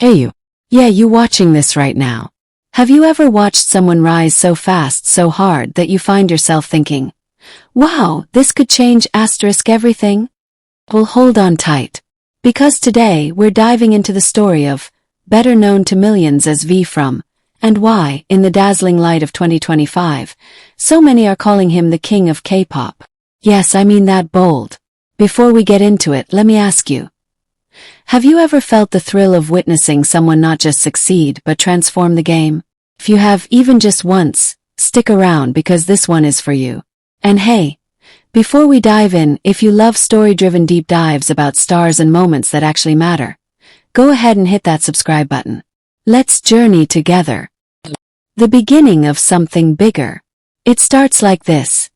Hey you. Yeah, you watching this right now. Have you ever watched someone rise so fast, so hard that you find yourself thinking, wow, this could change everything? Well, hold on tight. Because today we're diving into the story of, better known to millions as V from, and why, in the dazzling light of 2025, so many are calling him the king of K-pop. Yes, I mean that bold. Before we get into it, let me ask you. Have you ever felt the thrill of witnessing someone not just succeed but transform the game? If you have even just once, stick around because this one is for you. And hey, before we dive in, if you love story-driven deep dives about stars and moments that actually matter, go ahead and hit that subscribe button. Let's journey together. The beginning of something bigger. It starts like this.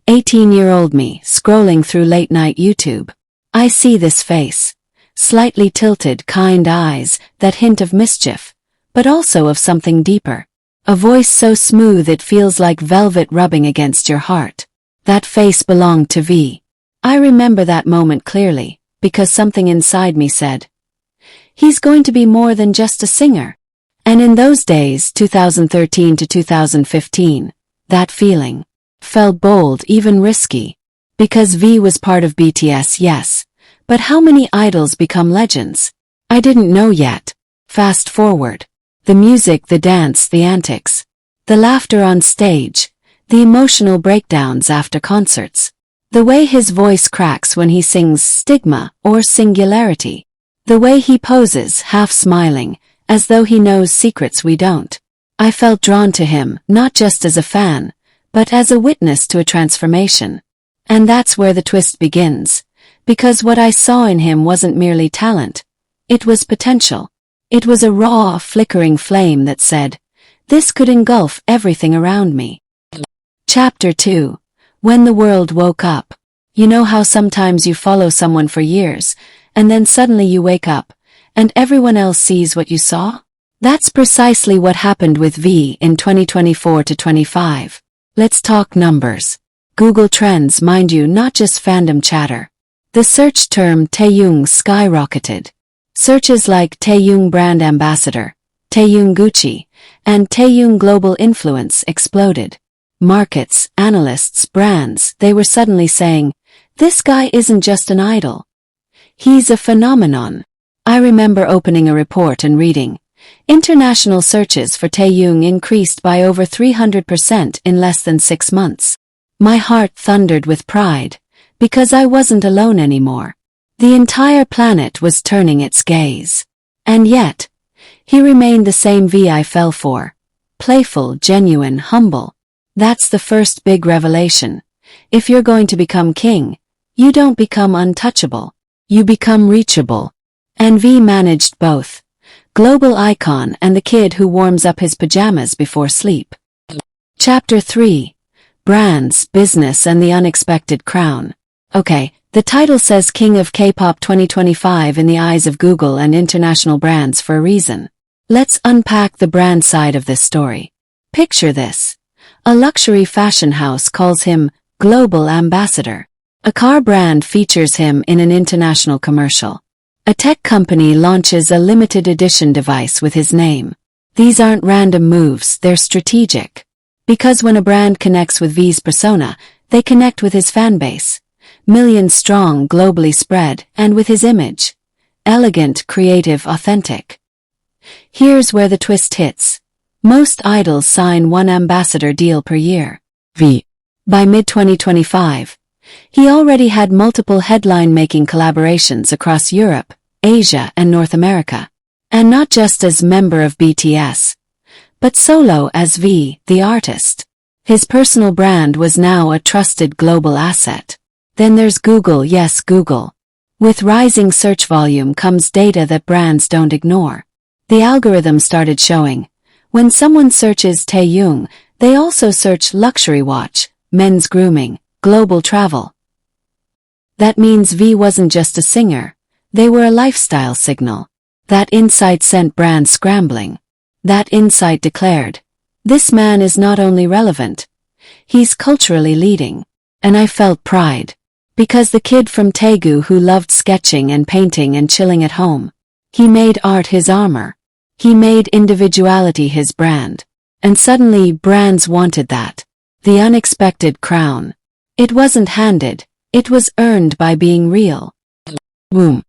18-year-old me, scrolling through late-night YouTube. I see this face. Slightly tilted, kind eyes that hint of mischief, but also of something deeper. A voice so smooth it feels like velvet rubbing against your heart. That face belonged to V. I remember that moment clearly, because something inside me said, he's going to be more than just a singer. And in those days, 2013 to 2015, that feeling felt bold, even risky. Because V was part of BTS, yes. But how many idols become legends? I didn't know yet. Fast forward. The music, the dance, the antics. The laughter on stage. The emotional breakdowns after concerts. The way his voice cracks when he sings Stigma or Singularity. The way he poses, half smiling, as though he knows secrets we don't. I felt drawn to him, not just as a fan, but as a witness to a transformation. And that's where the twist begins. Because what I saw in him wasn't merely talent. It was potential. It was a raw, flickering flame that said, this could engulf everything around me. Chapter 2. When the world woke up. You know how sometimes you follow someone for years, and then suddenly you wake up, and everyone else sees what you saw? That's precisely what happened with V in 2024 to 25. Let's talk numbers. Google Trends, mind you, not just fandom chatter. The search term Taehyung skyrocketed. Searches like Taehyung brand ambassador, Taehyung Gucci, and Taehyung global influence exploded. Markets, analysts, brands, they were suddenly saying, this guy isn't just an idol. He's a phenomenon. I remember opening a report and reading, international searches for Taehyung increased by over 300% in less than 6 months. My heart thundered with pride. Because I wasn't alone anymore. The entire planet was turning its gaze. And yet, he remained the same V I fell for. Playful, genuine, humble. That's the first big revelation. If you're going to become king, you don't become untouchable. You become reachable. And V managed both. Global icon and the kid who warms up his pajamas before sleep. Chapter 3. Brands, Business and the Unexpected Crown. Okay, the title says King of K-pop 2025 in the eyes of Google and international brands for a reason. Let's unpack the brand side of this story. Picture this. A luxury fashion house calls him Global Ambassador. A car brand features him in an international commercial. A tech company launches a limited edition device with his name. These aren't random moves, they're strategic. Because when a brand connects with V's persona, they connect with his fanbase. Millions strong, globally spread, and with his image. Elegant, creative, authentic. Here's where the twist hits. Most idols sign one ambassador deal per year. V. By mid-2025, he already had multiple headline-making collaborations across Europe, Asia, and North America. And not just as member of BTS, but solo as V, the artist. His personal brand was now a trusted global asset. Then there's Google, yes, Google. With rising search volume comes data that brands don't ignore. The algorithm started showing. When someone searches Taehyung, they also search luxury watch, men's grooming, global travel. That means V wasn't just a singer. They were a lifestyle signal. That insight sent brands scrambling. That insight declared, this man is not only relevant, he's culturally leading. And I felt pride. Because the kid from Taegu who loved sketching and painting and chilling at home, He made art his armor. He made individuality his brand. And suddenly brands wanted that. The unexpected crown. It wasn't handed, it was earned by being real. Boom.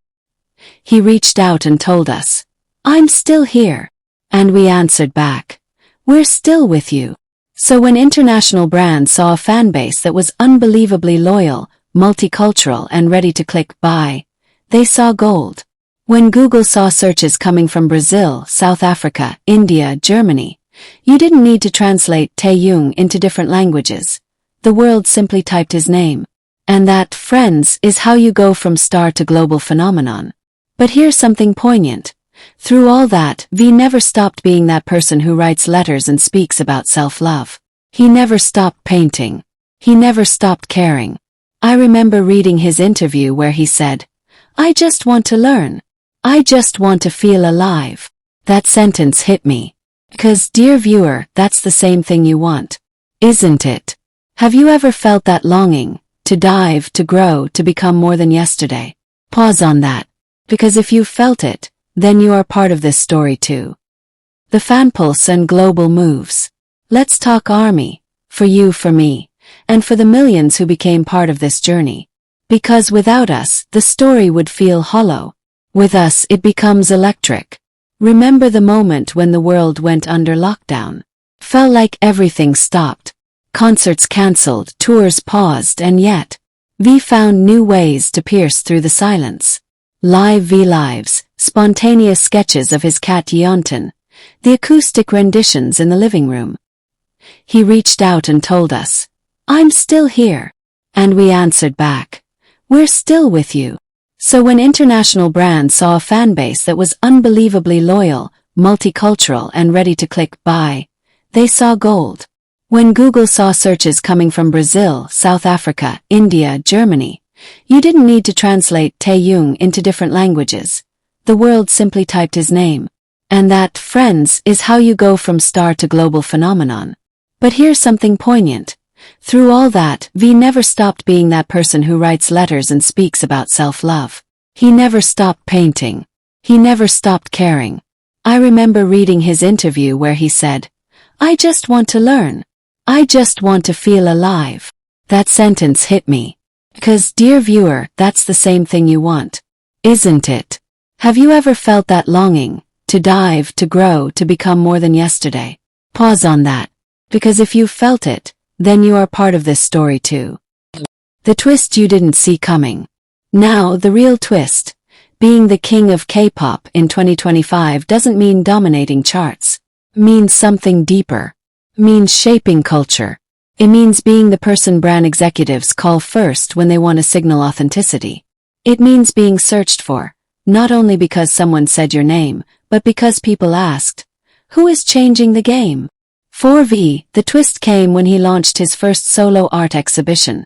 He reached out and told us, "I'm still here." And we answered back, "We're still with you." So when international brands saw a fan base that was unbelievably loyal, multicultural and ready to click buy, they saw gold. When Google saw searches coming from Brazil, South Africa, India, Germany, you didn't need to translate Taehyung into different languages. The world simply typed his name. And that, friends, is how you go from star to global phenomenon. But here's something poignant. Through all that, V never stopped being that person who writes letters and speaks about self-love. He never stopped painting. He never stopped caring. I remember reading his interview where he said, "I just want to learn. I just want to feel alive." That sentence hit me. Because, dear viewer, that's the same thing you want. Isn't it? Have you ever felt that longing, to dive, to grow, to become more than yesterday? Pause on that. Because if you felt it, then you are part of this story too. The fan pulse and global moves. Let's talk army. For you, for me, and for the millions who became part of this journey. Because without us, the story would feel hollow. With us, it becomes electric. Remember the moment when the world went under lockdown? Felt like everything stopped. Concerts cancelled, tours paused, and yet, V found new ways to pierce through the silence. Live V lives, spontaneous sketches of his cat Yeontan, the acoustic renditions in the living room. He reached out and told us, "I'm still here." And we answered back, "We're still with you." So when international brands saw a fan base that was unbelievably loyal, multicultural and ready to click buy, they saw gold. When Google saw searches coming from Brazil, South Africa, India, Germany, you didn't need to translate Taehyung into different languages. The world simply typed his name. And that, friends, is how you go from star to global phenomenon. But here's something poignant. Through all that, V never stopped being that person who writes letters and speaks about self-love. He never stopped painting. He never stopped caring. I remember reading his interview where he said, "I just want to learn. I just want to feel alive." That sentence hit me. Because, dear viewer, that's the same thing you want. Isn't it? Have you ever felt that longing, to dive, to grow, to become more than yesterday? Pause on that. Because if you felt it, then you are part of this story too. The twist you didn't see coming. Now, the real twist. Being the king of K-pop in 2025 doesn't mean dominating charts. It means something deeper. It means shaping culture. It means being the person brand executives call first when they want to signal authenticity. It means being searched for, not only because someone said your name, but because people asked, "Who is changing the game?" For V, the twist came when he launched his first solo art exhibition.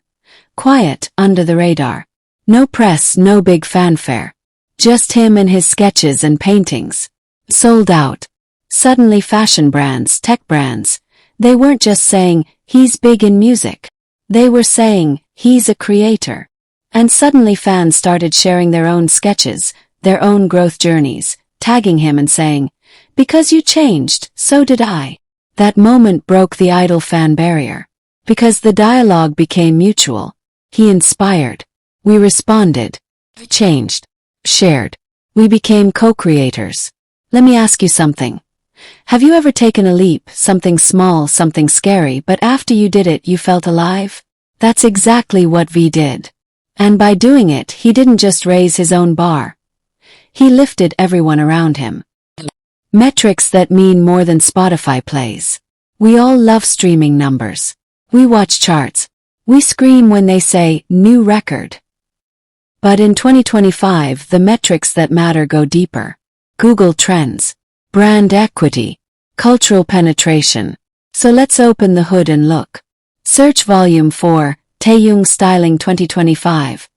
Quiet, under the radar. No press, no big fanfare. Just him and his sketches and paintings. Sold out. Suddenly fashion brands, tech brands, they weren't just saying, "He's big in music." They were saying, "He's a creator." And suddenly fans started sharing their own sketches, their own growth journeys, tagging him and saying, "Because you changed, so did I." That moment broke the idle fan barrier. Because the dialogue became mutual. He inspired. We responded. Changed. Shared. We became co-creators. Let me ask you something. Have you ever taken a leap, something small, something scary, but after you did it you felt alive? That's exactly what V did. And by doing it, he didn't just raise his own bar. He lifted everyone around him. Metrics that mean more than Spotify plays. We all love streaming numbers. We watch charts. We scream when they say, "new record." But in 2025, the metrics that matter go deeper. Google Trends. Brand equity. Cultural penetration. So let's open the hood and look. Search volume for Taehyung Styling 2025.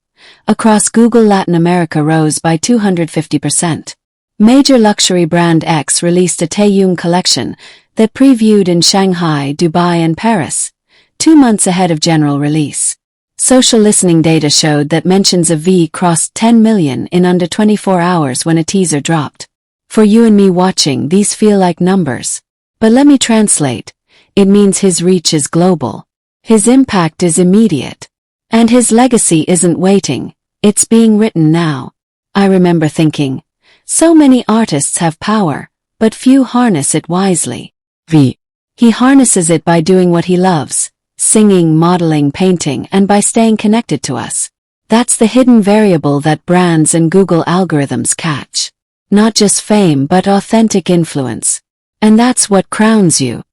Across Google Latin America rose by 250%. Major luxury brand X released a Taehyung collection that previewed in Shanghai, Dubai and Paris, 2 months ahead of general release. Social listening data showed that mentions of V crossed 10 million in under 24 hours when a teaser dropped. For you and me watching, these feel like numbers. But let me translate. It means his reach is global. His impact is immediate. And his legacy isn't waiting, it's being written now. I remember thinking, so many artists have power, but few harness it wisely. V. He harnesses it by doing what he loves, singing, modeling, painting, and by staying connected to us. That's the hidden variable that brands and Google algorithms catch. Not just fame but authentic influence. And that's what crowns you.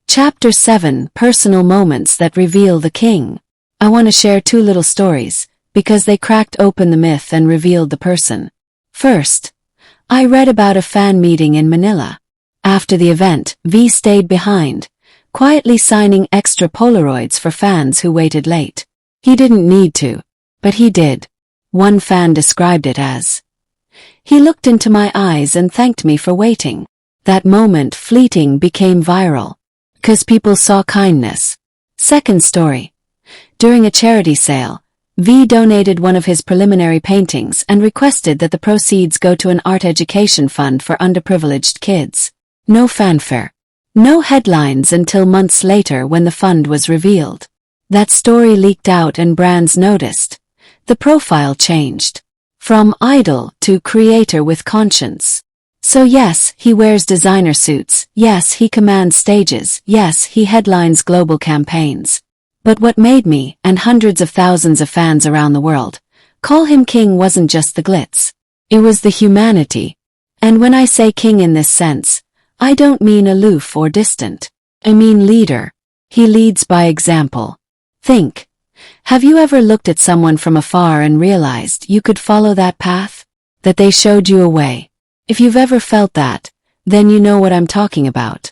Chapter 7: Personal Moments That Reveal the King. I want to share 2 little stories, because they cracked open the myth and revealed the person. First, I read about a fan meeting in Manila. After the event, V stayed behind, quietly signing extra Polaroids for fans who waited late. He didn't need to, but he did. One fan described it as, "He looked into my eyes and thanked me for waiting." That moment, fleeting, became viral. 'Cause people saw kindness. Second story. During a charity sale, V donated one of his preliminary paintings and requested that the proceeds go to an art education fund for underprivileged kids. No fanfare. No headlines until months later when the fund was revealed. That story leaked out and brands noticed. The profile changed. From idol to creator with conscience. So yes, he wears designer suits, yes, he commands stages, yes, he headlines global campaigns. But what made me, and hundreds of thousands of fans around the world, call him king wasn't just the glitz. It was the humanity. And when I say king in this sense, I don't mean aloof or distant. I mean leader. He leads by example. Think. Have you ever looked at someone from afar and realized you could follow that path? That they showed you a way? If you've ever felt that, then you know what I'm talking about.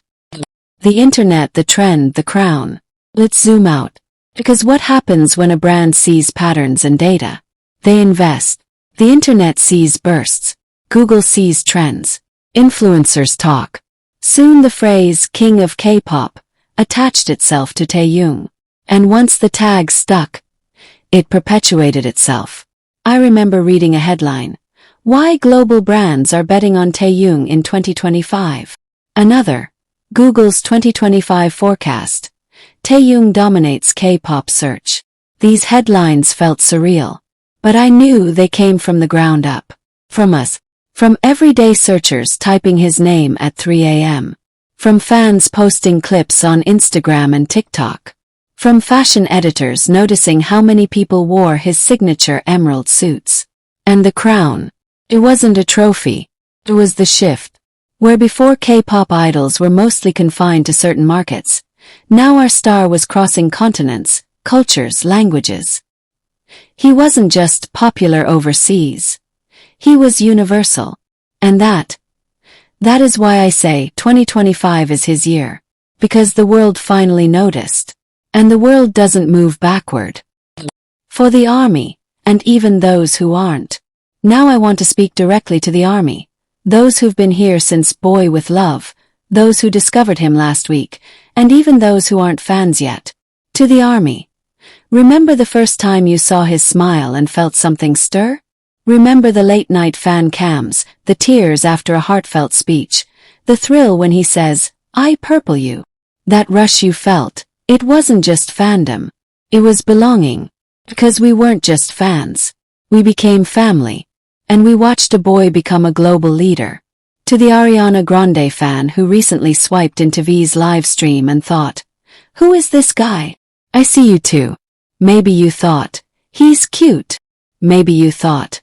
The internet, the trend, the crown. Let's zoom out. Because what happens when a brand sees patterns and data? They invest. The internet sees bursts. Google sees trends. Influencers talk. Soon the phrase "King of Kpop" attached itself to Taehyung. And once the tag stuck, it perpetuated itself. I remember reading a headline. Why global brands are betting on Taehyung in 2025. Another. Google's 2025 forecast. Taehyung dominates K-pop search. These headlines felt surreal. But I knew they came from the ground up. From us. From everyday searchers typing his name at 3 a.m. From fans posting clips on Instagram and TikTok. From fashion editors noticing how many people wore his signature emerald suits. And the crown. It wasn't a trophy. It was the shift. Where before K-pop idols were mostly confined to certain markets, now our star was crossing continents, cultures, languages. He wasn't just popular overseas. He was universal. And that is why I say 2025 is his year. Because the world finally noticed. And the world doesn't move backward. For the army, and even those who aren't. Now I want to speak directly to the army. Those who've been here since Boy with Love, those who discovered him last week, and even those who aren't fans yet. To the army. Remember the first time you saw his smile and felt something stir? Remember the late-night fan cams, the tears after a heartfelt speech, the thrill when he says, "I purple you." That rush you felt, it wasn't just fandom. It was belonging. Because we weren't just fans. We became family. And we watched a boy become a global leader. To the Ariana Grande fan who recently swiped into V's live stream and thought, "Who is this guy?" I see you too. Maybe you thought, "He's cute." Maybe you thought,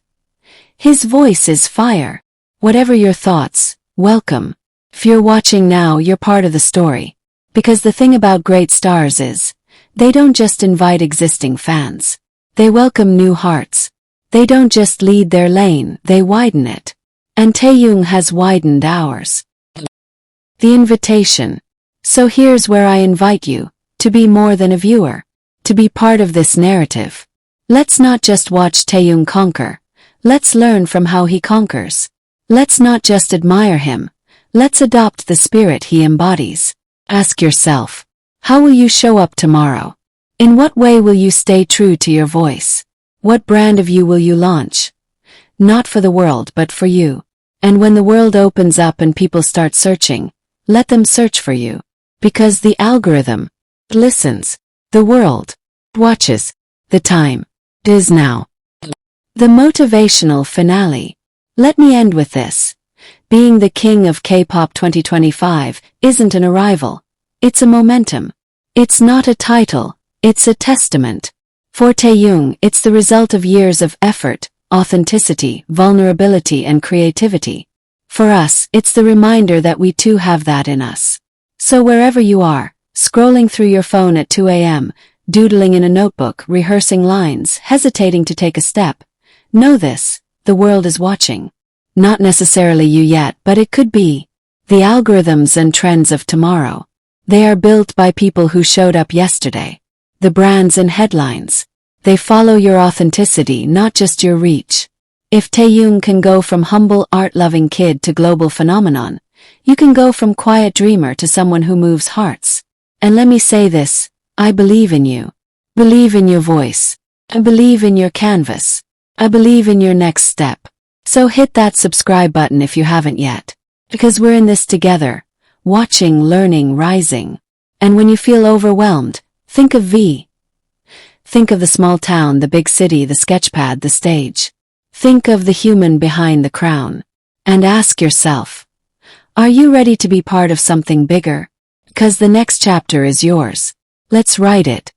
"His voice is fire." Whatever your thoughts, welcome. If you're watching now, you're part of the story. Because the thing about great stars is, they don't just invite existing fans. They welcome new hearts. They don't just lead their lane, they widen it. And Taehyung has widened ours. The invitation. So here's where I invite you, to be more than a viewer. To be part of this narrative. Let's not just watch Taehyung conquer. Let's learn from how he conquers. Let's not just admire him. Let's adopt the spirit he embodies. Ask yourself, how will you show up tomorrow? In what way will you stay true to your voice? What brand of you will you launch? Not for the world but for you. And when the world opens up and people start searching, let them search for you. Because the algorithm listens. The world watches. The time is now. The motivational finale. Let me end with this. Being the king of K-pop 2025 isn't an arrival. It's a momentum. It's not a title. It's a testament. For Taehyung, it's the result of years of effort, authenticity, vulnerability, and creativity. For us, it's the reminder that we too have that in us. So wherever you are, scrolling through your phone at 2 a.m., doodling in a notebook, rehearsing lines, hesitating to take a step, know this, the world is watching. Not necessarily you yet, but it could be. The algorithms and trends of tomorrow. They are built by people who showed up yesterday. The brands and headlines. They follow your authenticity, not just your reach. If Taehyung can go from humble art-loving kid to global phenomenon, you can go from quiet dreamer to someone who moves hearts. And let me say this, I believe in you. Believe in your voice. I believe in your canvas. I believe in your next step. So hit that subscribe button if you haven't yet. Because we're in this together. Watching, learning, rising. And when you feel overwhelmed, think of V. Think of the small town, the big city, the sketchpad, the stage. Think of the human behind the crown. And ask yourself, are you ready to be part of something bigger? Because the next chapter is yours. Let's write it.